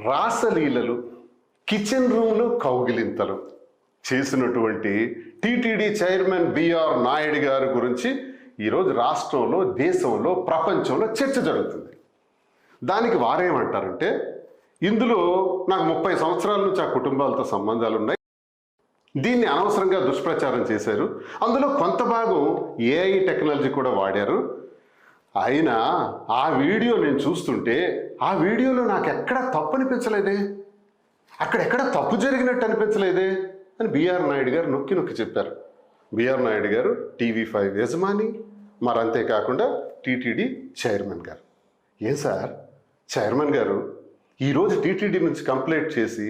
రాసలీలలు, kitchen రూమ్లో కౌగిలింతలు చేసినటువంటి TTD chairman BR Naidu గారి గురించి ఈరోజు రాష్ట్రంలో, దేశంలో, ప్రపంచంలో చర్చ జరుగుతుంది. దానికి వారేమంటారంటే, ఇందులో నాకు 30 సంవత్సరాల నుంచి ఆ కుటుంబాలతో సంబంధాలు ఉన్నాయి, దీన్ని అనవసరంగా దుష్ప్రచారం చేశారు, అందులో కొంత భాగం ఏఐ టెక్నాలజీ కూడా వాడారు, అయినా ఆ వీడియో నేను చూస్తుంటే ఆ వీడియోలో నాకు ఎక్కడా తప్పు అనిపించలేదే, అక్కడెక్కడ తప్పు జరిగినట్టు అనిపించలేదే అని బిఆర్ నాయుడు గారు నొక్కి నొక్కి చెప్పారు. బిఆర్ నాయుడు గారు టీవీ5 యజమాని, మరి అంతేకాకుండా టీటీడీ చైర్మన్ గారు. ఏం సార్ చైర్మన్ గారు, ఈరోజు టీటీడీ నుంచి కంప్లైంట్ చేసి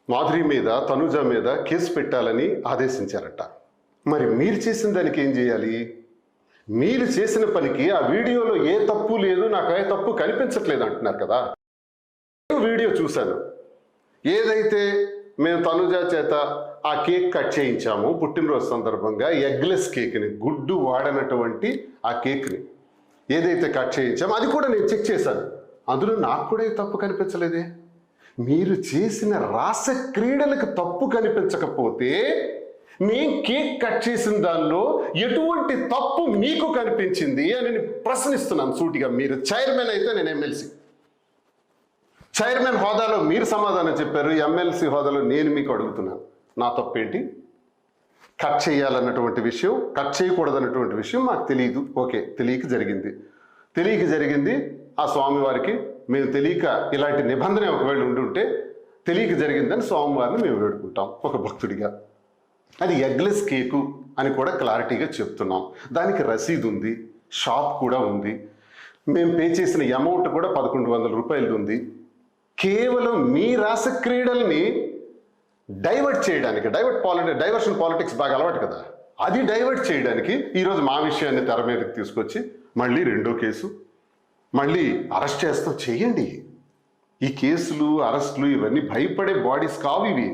మాధురి మీద, తనుజ మీద కేసు పెట్టాలని ఆదేశించారట. మరి మీరు చేసిన దానికి ఏం చేయాలి? మీరు చేసిన పనికి ఆ వీడియోలో ఏ తప్పు లేదు, నాకు ఏ తప్పు కనిపించట్లేదు అంటున్నారు కదా. వీడియో చూశాను, ఏదైతే మేము తనుజ చేత ఆ కేక్ కట్ చేయించాము పుట్టినరోజు సందర్భంగా, ఎగ్లెస్ కేక్ని, గుడ్డు వాడనటువంటి ఆ కేక్ని ఏదైతే కట్ చేయించామో అది కూడా నేను చెక్ చేశాను, అందులో నాకు కూడా తప్పు కనిపించలేదే. మీరు చేసిన రాస క్రీడలకు తప్పు కనిపించకపోతే నేను కేక్ కట్ చేసిన దానిలో ఎటువంటి తప్పు మీకు కనిపించింది అని నేను ప్రశ్నిస్తున్నాను సూటిగా. మీరు చైర్మన్ అయితే నేను ఎమ్మెల్సీ. చైర్మన్ హోదాలో మీరు సమాధానం చెప్పారు, ఎమ్మెల్సీ హోదాలో నేను మీకు అడుగుతున్నాను, నా తప్పేంటి? కట్ చేయాలన్నటువంటి విషయం, కట్ చేయకూడదన్నటువంటి విషయం మాకు తెలియదు, ఓకే, తెలియక జరిగింది. ఆ స్వామివారికి మేము తెలియక, ఇలాంటి నిబంధన ఒకవేళ ఉండుంటే తెలియక జరిగిందని స్వామివారిని మేము వేడుకుంటాం ఒక భక్తుడిగా. అది ఎగ్లెస్ కేకు అని కూడా క్లారిటీగా చెప్తున్నాం, దానికి రసీదు ఉంది, షాప్ కూడా ఉంది, మేము పే చేసిన అమౌంట్ కూడా 1100 రూపాయలు ఉంది. కేవలం మీ రాస క్రీడల్ని డైవర్ట్ చేయడానికి, డైవర్షన్ పాలిటిక్స్ బాగా అలవాటు కదా, అది డైవర్ట్ చేయడానికి ఈరోజు మా విషయాన్ని తెర మీదకి తీసుకొచ్చి మళ్ళీ రెండో కేసు, మళ్ళీ అరెస్ట్ చేస్తాం. చేయండి. ఈ కేసులు, అరెస్టులు ఇవన్నీ భయపడే బాడీస్ కావు ఇవి.